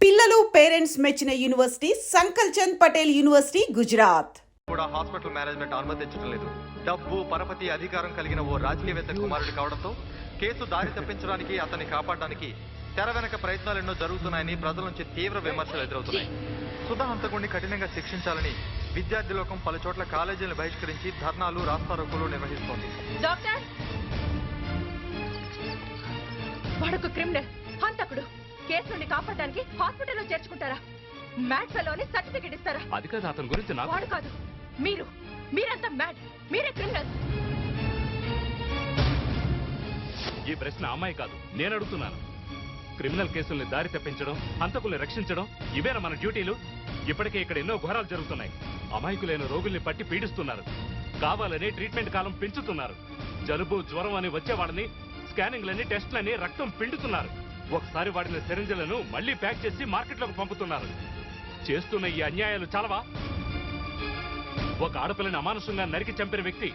పిల్లలు పేరెంట్స్ మెచ్చిన university సంకల్ Chand Patel university Gujarat కూడా హాస్పిటల్ మేనేజ్మెంట్ అనుమతించడం లేదు. డబ్బు పరపతి అధికారం కలిగిన ఓ రాజకీయవేత్త కుమారుడు కావడంతో కేసు దారి తప్పించడానికి అతన్ని కాపాడడానికి తెర వెనక ప్రయత్నాలు ఎన్నో జరుగుతున్నాయని ప్రజల నుంచి తీవ్ర విమర్శలు ఎదురవుతున్నాయి. సుధా హంతకుడిని కఠినంగా శిక్షించాలని విద్యార్థి లోకం పలు చోట్ల కాలేజీలను బహిష్కరించి ధర్నాలు రాస్తారోకోలు నిర్వహిస్తోంది. డాక్టర్, వాడొక క్రిమినల్, హంతకుడు. కేసు నుండి కాపాడడానికి హాస్పిటల్లో చేర్చుకుంటారా? మ్యాడ్ ఫెలోని సర్టిఫికెట్ ఇస్తారా? అది కాదు, అతని గురించి నాకు. వాడు కాదు, మీరంతా మ్యాడ్. మీరే క్రిమినల్. ఈ ప్రశ్న అమ్మాయి కాదు, నేను అడుగుతున్నాను. క్రిమినల్ కేసుల్ని దారి తప్పించడం, హంతకుల్ని రక్షించడం ఇవేనా మన డ్యూటీలు? ఇప్పటికే ఇక్కడ ఎన్నో ఘోరాలు జరుగుతున్నాయి. అమాయకులైన రోగుల్ని పట్టి పీడిస్తున్నారు. కావాలని ట్రీట్మెంట్ కాలం పెంచుతున్నారు. జలుబు జ్వరం అని వచ్చేవాళ్ళని స్కానింగ్లని టెస్ట్లని రక్తం పిండుతున్నారు. ఒకసారి వాడిన సిరింజలను మళ్లీ ప్యాక్ చేసి మార్కెట్లోకి పంపుతున్నారు. చేస్తున్న ఈ అన్యాయాలు చాలవా? ఒక ఆడపిల్లని అమానుషంగా నరికి చంపిన వ్యక్తి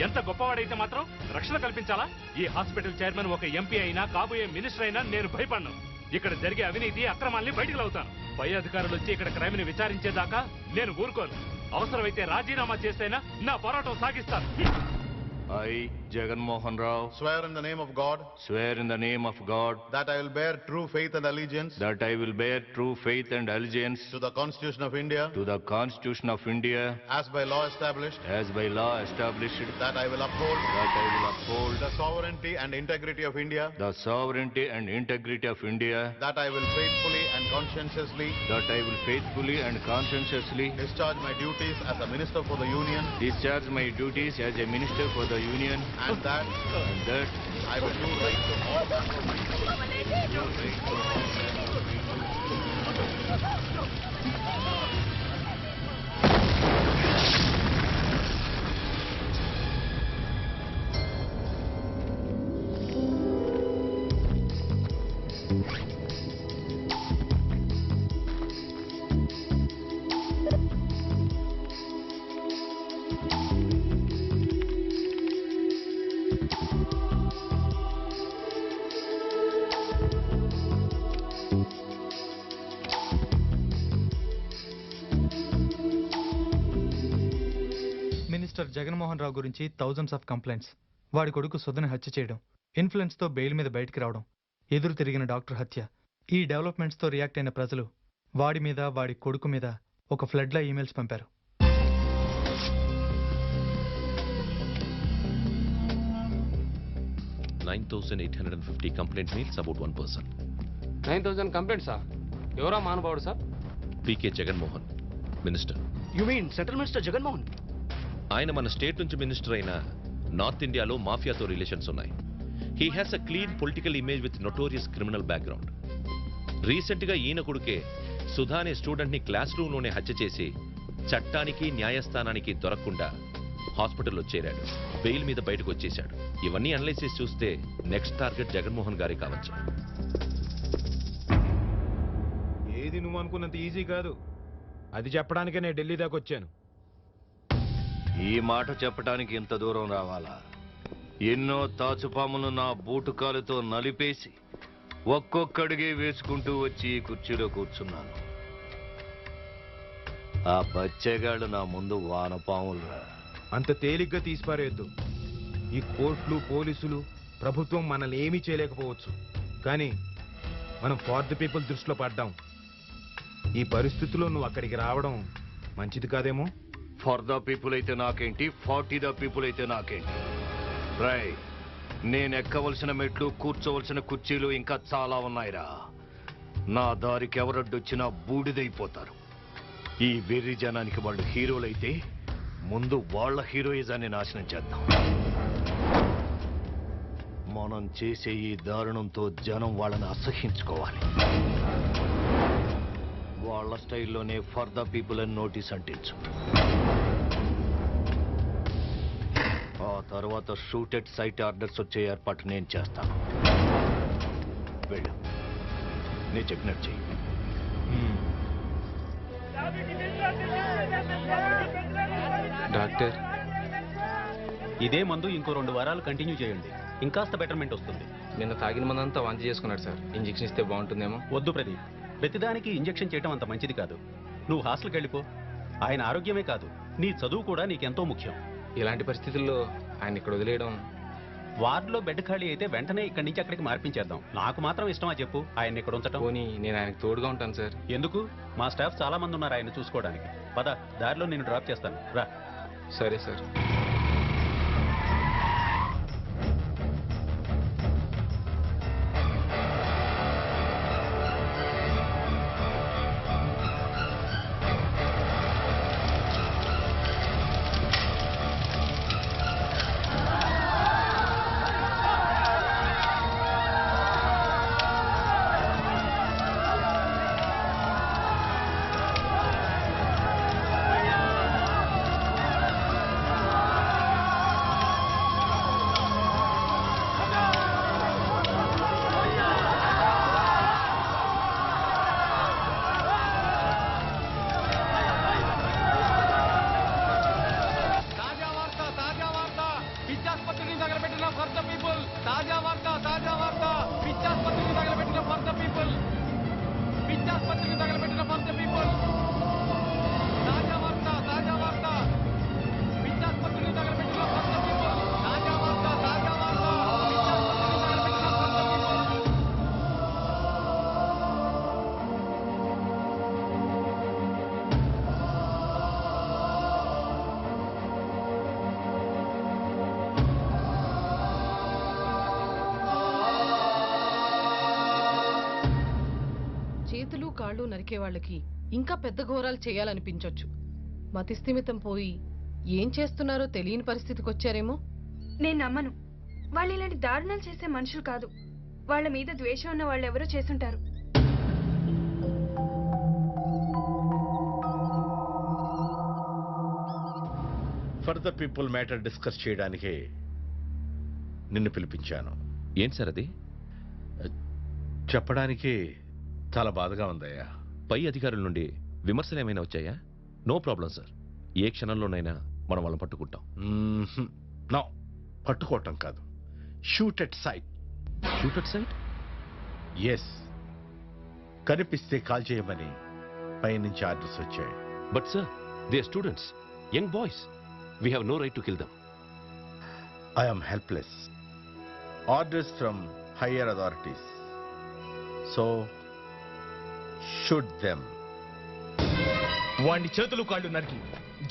ఎంత గొప్పవాడైతే మాత్రం రక్షణ కల్పించాలా? ఈ హాస్పిటల్ చైర్మన్ ఒక ఎంపీ అయినా, కాబోయే మినిస్టర్ అయినా నేను భయపడను. ఇక్కడ జరిగే అవినీతి అక్రమాల్ని బయటకు లాగుతాను. పై అధికారులు వచ్చి ఇక్కడ క్రైమ్ ని విచారించేదాకా నేను ఊరుకోను. అవసరమైతే రాజీనామా చేస్తేనా నా పోరాటం సాగిస్తాను. I, Jagan Mohan Rao, swear in the name of God swear in the name of God that I will bear true faith and allegiance that I will bear true faith and allegiance to the Constitution of India to the Constitution of India as by law established, that I will uphold the sovereignty and integrity of India, the sovereignty and integrity of India, that I will faithfully and conscientiously discharge my duties as a minister for the Union, and that I will do right to all minister Jaganmohan Rao గురించి thousands of complaints. వాడి కొడుకు సుధని హత్య చేయడం, influence తో bail మీద బయటికి రావడం, ఎదురు తిరిగిన డాక్టర్ హత్య. ఈ డెవలప్మెంట్స్ తో రియాక్ట్ అయిన ప్రజలు వాడి మీద, వాడి కొడుకు మీద ఒక ఫ్లడ్ లా ఈమెయిల్స్ పంపారు. Complaint mails about 1 person. 9,000 కంప్లైంట్సా? ఎవరా మానవుడు sir? PK Jaganmohan, minister. You mean central minister Jaganmohan? ఆయన మన స్టేట్ నుంచి మినిస్టర్ అయిన నార్త్ ఇండియాలో మాఫియాతో రిలేషన్స్ ఉన్నాయి. He has a clean political image with notorious criminal background. Recent గా ఈయన కొడుకే సుధా అనే స్టూడెంట్ ని క్లాస్ రూమ్ లోనే హత్య చేసి చట్టానికి న్యాయస్థానానికి దొరకకుండా హాస్పిటల్లో చేరాడు. బెయిల్ మీద బయటకు వచ్చేశాడు. ఇవన్నీ అనలైసిస్ చూస్తే నెక్స్ట్ టార్గెట్ జగన్మోహన్ గారే కావచ్చు. ఏది నువ్వు అనుకున్నంత ఈజీ కాదు. అది చెప్పడానికే నేను ఢిల్లీ దాకా వచ్చాను. ఈ మాట చెప్పడానికి ఇంత దూరం రావాలా? ఎన్నో తాచుపాములు నా బూటుకాలతో నలిపేసి ఒక్కొక్కడిగే వేసుకుంటూ వచ్చి ఈ కుర్చీలో కూర్చున్నాను. ఆ బచ్చెగాళ్ళు నా ముందు వానపాములురా. అంత తేలిగ్గా తీసిపారేయద్దు. ఈ కోర్టులు, పోలీసులు, ప్రభుత్వం మనల్ని ఏమీ చేయలేకపోవచ్చు. కానీ మనం ఫార్ ది పీపుల్ దృష్టిలో పడ్డాం. ఈ పరిస్థితుల్లో నువ్వు అక్కడికి రావడం మంచిది కాదేమో. ఫర్ ద పీపుల్ అయితే నాకేంటి, 40 ద పీపుల్ అయితే నాకేంటి? రై, నేను ఎక్కవలసిన మెట్లు, కూర్చోవలసిన కుర్చీలు ఇంకా చాలా ఉన్నాయిరా. నా దారికి ఎవరడ్డొచ్చినా బూడిదైపోతారు. ఈ వెర్రి జనానికి వాళ్ళు హీరోలైతే ముందు వాళ్ళ హీరోయిజాన్ని నాశనం చేద్దాం. మనం చేసే ఈ దారుణంతో జనం వాళ్ళని అసహ్యించుకోవాలి. వాళ్ళ స్టైల్లోనే ఫర్ ద పీపుల్ అని నోటీస్ అంటించు. ఆ తర్వాత షూట్ ఎట్ సైట్ ఆర్డర్స్ వచ్చే ఏర్పాటు నేను చేస్తాను. వెళ్ళు, నేను చెప్పినట్టు చెయ్యి. డాక్టర్, ఇదే మందు ఇంకో 2 వారాలు కంటిన్యూ చేయండి. ఇంకాస్త బెటర్మెంట్ వస్తుంది. నిన్న తాగిన మందంతా వాంతి చేసుకున్నాడు సార్. ఇంజెక్షన్ ఇస్తే బాగుంటుందేమో. వద్దు ప్రదీప్, ప్రతిదానికి ఇంజెక్షన్ చేయడం అంత మంచిది కాదు. నువ్వు హాస్టల్కి వెళ్ళిపో. ఆయన ఆరోగ్యమే కాదు, నీ చదువు కూడా నీకెంతో ముఖ్యం. ఇలాంటి పరిస్థితుల్లో ఆయన ఇక్కడ వదిలేయడం. వార్డులో బెడ్ ఖాళీ అయితే వెంటనే ఇక్కడి నుంచి అక్కడికి మార్పించేద్దాం. నాకు మాత్రం ఇష్టమా చెప్పు ఆయన ఇక్కడ ఉంచటం? పోనీ నేను ఆయనకు తోడుగా ఉంటాను సార్. ఎందుకు? మా స్టాఫ్ చాలా మంది ఉన్నారు ఆయన చూసుకోవడానికి. పద, దారిలో నేను డ్రాప్ చేస్తాను, రా. సరే సార్. చేతులు కాళ్ళు నరికే వాళ్ళకి ఇంకా పెద్ద ఘోరాలు చేయాలనిపించొచ్చు. మతిస్థిమితం పోయి ఏం చేస్తున్నారో తెలియని పరిస్థితికి వచ్చారేమో. నేను నమ్మను. వాళ్ళు ఇలాంటి దారుణాలు చేసే మనుషులు కాదు. వాళ్ళ మీద ద్వేషం ఉన్న వాళ్ళు ఎవరో చేసుంటారు. For the people matter discuss చేయడానికే నిన్ను పిలిపించాను. ఏంటి సార్ అది? చెప్పడానికి చాలా బాధగా ఉందయ్యా. పై అధికారుల నుండి విమర్శలు ఏమైనా వచ్చాయా? నో ప్రాబ్లం సార్, ఏ క్షణంలోనైనా మనం వాళ్ళని పట్టుకుంటాం. నో, పట్టుకోవటం కాదు, shoot at sight. Shoot at sight? Yes, కనిపిస్తే కాల్ చేయమని పైనుంచి ఆర్డర్స్ వచ్చాయి. But sir, they are students, young boys. We have no right to kill them. I'm helpless. Orders from higher authorities. So shoot them. వాడిని చేతులు కాళ్ళు నరికి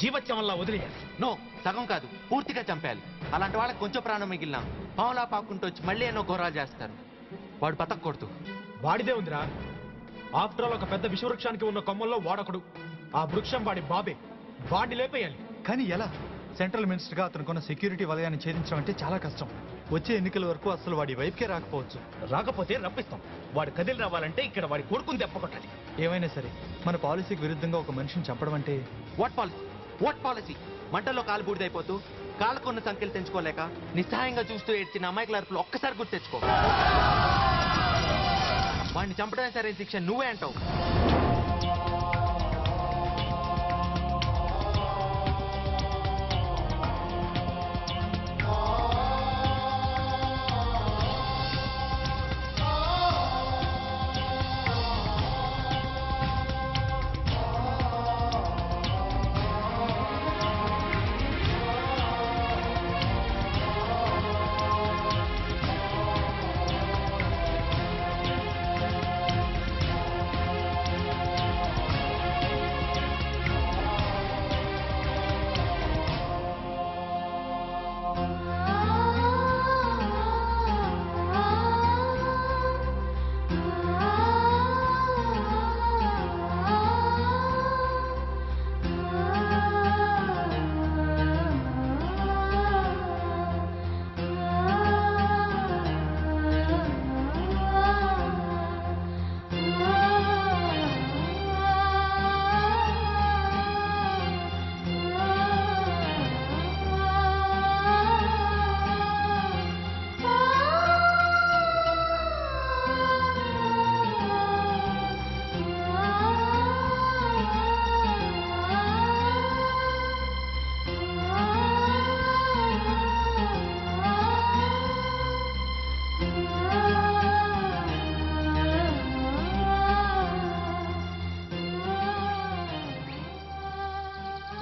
జీవత్యం వల్ల వదిలేయాలి. నో, సగం కాదు, పూర్తిగా చంపేయాలి. అలాంటి వాళ్ళకి కొంచెం ప్రాణం మిగిలిన పావులా పాక్కుంటూ వచ్చి మళ్ళీ ఎన్నో ఘోరాలు చేస్తారు. వాడు బతకూడదు. వాడిదే ఉందిరా. ఆఫ్టర్ ఆల్ ఒక పెద్ద విషవృక్షానికి ఉన్న కొమ్మల్లో వాడొకడు. ఆ వృక్షం వాడి బాబే. వాడిని లేపేయాలి. కానీ ఎలా? సెంట్రల్ మినిస్టర్గా అతనుకున్న సెక్యూరిటీ వలయాన్ని ఛేదించడం అంటే చాలా కష్టం. వచ్చే ఎన్నికల వరకు అసలు వాడి వైపుకే రాకపోవచ్చు. రాకపోతే రప్పిస్తాం. వాడు కదిలి రావాలంటే ఇక్కడ వాడి కొడుకుని దెప్పకొట్టాలి. ఏమైనా సరే మన పాలసీకి విరుద్ధంగా ఒక మనిషిని చంపడం అంటే వాట్ పాలసీ? What policy? మంటల్లో కాలు బూడిదైపోతూ కాళ్ళకున్న సంఖ్యలు తెంచుకోలేక నిస్సహాయంగా చూస్తూ ఏడ్చిన అమాయకుల అరుపులు ఒక్కసారి గుర్తు తెచ్చుకో. వాడిని చంపడమే సరైన శిక్ష నువ్వే అంటావు.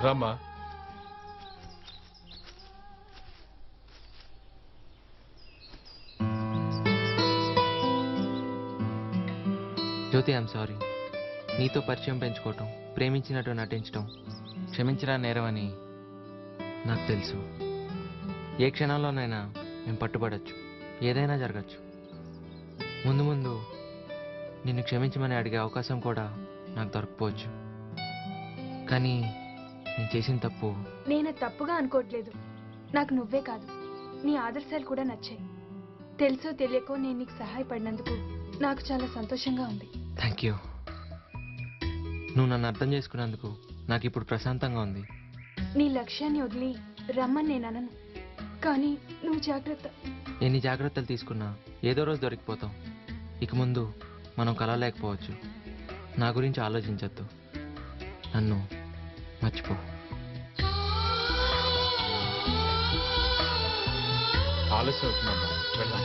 రామ్మా. జ్యోతి, ఐఎమ్ సారీ. నీతో పరిచయం పెంచుకోవటం, ప్రేమించినట్టు నటించటం, క్షమించరా నేరం అని నాకు తెలుసు. ఏ క్షణంలోనైనా మేము పట్టుబడచ్చు, ఏదైనా జరగచ్చు. ముందు ముందు నిన్ను క్షమించమని అడిగే అవకాశం కూడా నాకు దొరకపోవచ్చు. కానీ నేను చేసిన తప్పు. నేను తప్పుగా అనుకోవట్లేదు. నాకు నువ్వే కాదు, నీ ఆదర్శాలు కూడా నచ్చాయి. తెలుసో తెలియకో నేను నీకు సహాయపడినందుకు నాకు చాలా సంతోషంగా ఉంది. Thank you. నువ్వు నన్ను అర్థం చేసుకున్నందుకు నాకు ఇప్పుడు ప్రశాంతంగా ఉంది. నీ లక్ష్యాన్ని వదిలి రమ్మని నేను అనను, కానీ నువ్వు జాగ్రత్త. ఎన్ని జాగ్రత్తలు తీసుకున్నా ఏదో రోజు దొరికిపోతాం. ఇక ముందు మనం కలవలేకపోవచ్చు. నా గురించి ఆలోచించద్దు, నన్ను మర్చిపో. ఆలస్యం అవుతుందమ్మా, వెళ్దాం.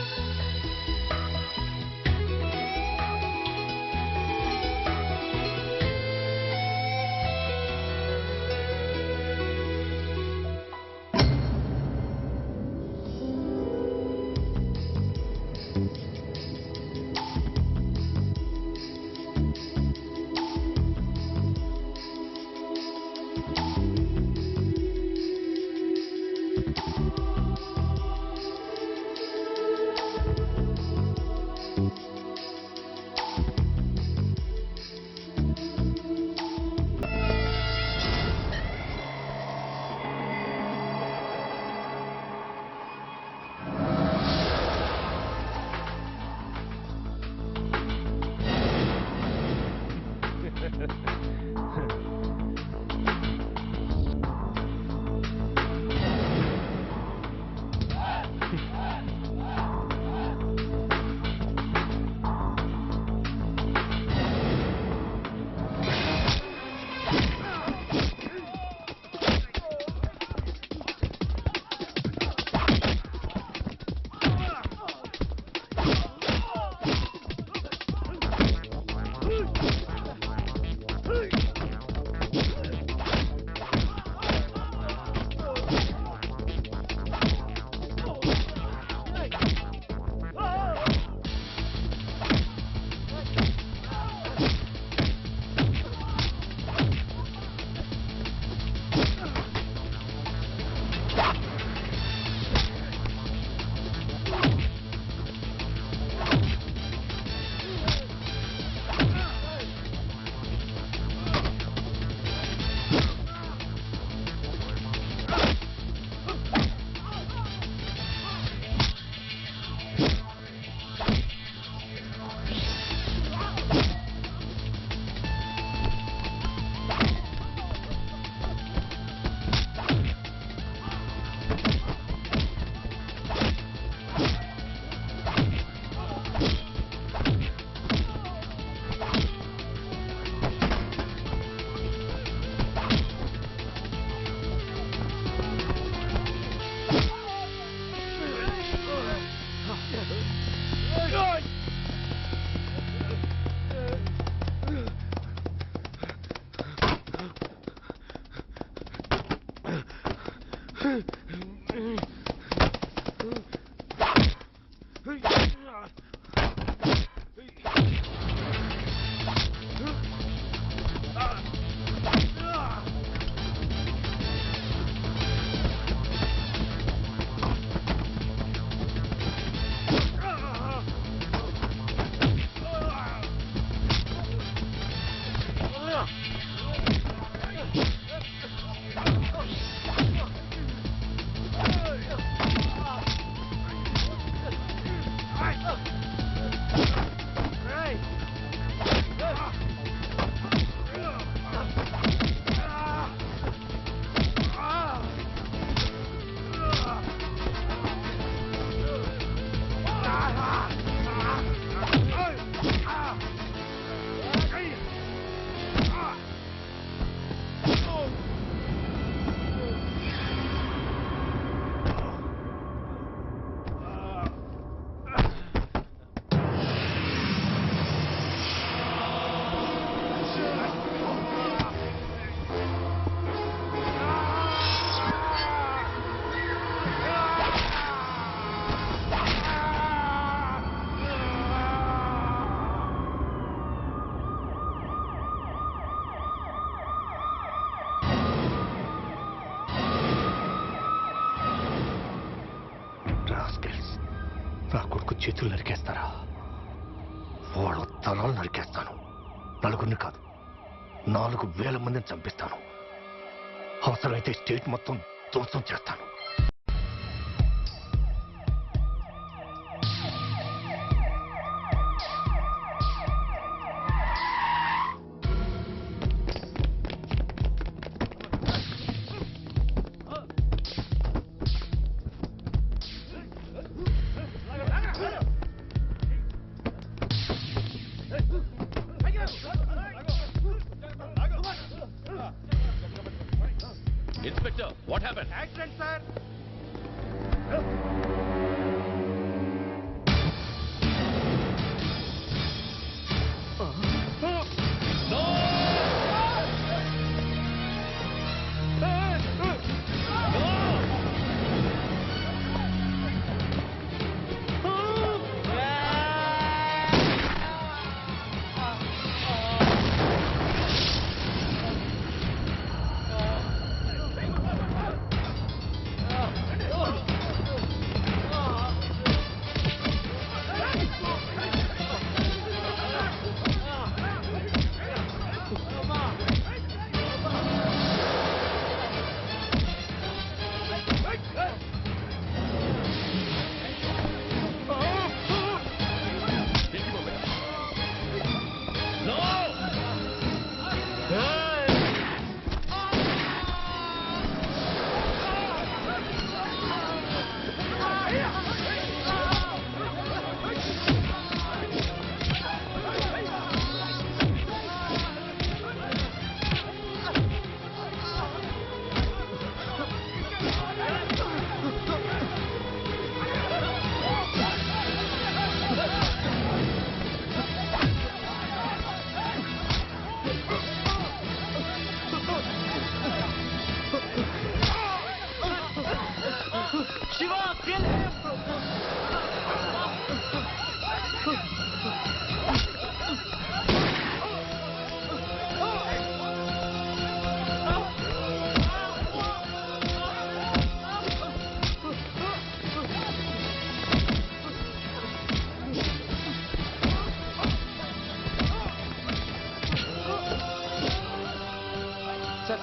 చేతులు నరికేస్తారా? వాళ్ళ తలాలు నరికేస్తాను. నలుగురిని కాదు, 4,000 మందిని చంపిస్తాను. అవసరమైతే స్టేట్ మొత్తం ధ్వంసం చేస్తాను. Inspector, what happened? Accident, sir.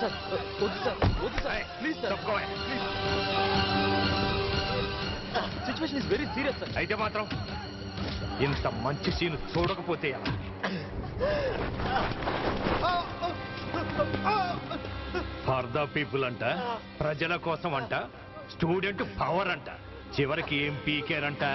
Sir వద్దు sir please sir situation is very serious sir. అయితే మాత్రం ఇంత మంచి సీన్ చూడకపోతే ఎలా? ఫర్ ద పీపుల్ అంట, ప్రజల కోసం అంట, స్టూడెంట్ పవర్ అంట, చివరికి ఏం పీకేరంట.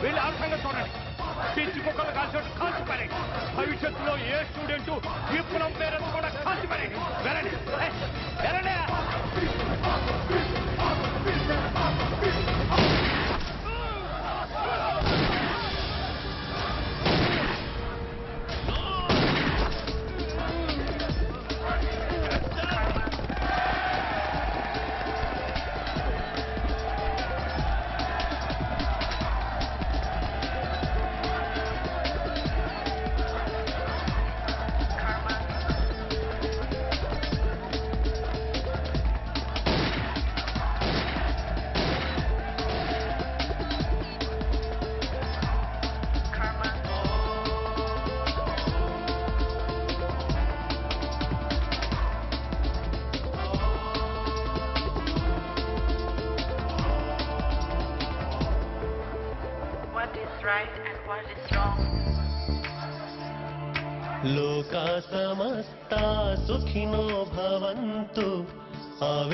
వెళ్ళి ఆ సంగతి చూడండి. పిచ్చి కుక్కలు కాల్చోటి కాల్చి పడే భవిష్యత్తులో ఏ స్టూడెంట్ విప్లవం పేరెంట్ కూడా కాల్చి పడే వెళ్ళండి వెళ్ళండి. లోకా సమస్తా సుఖినో భవంతు.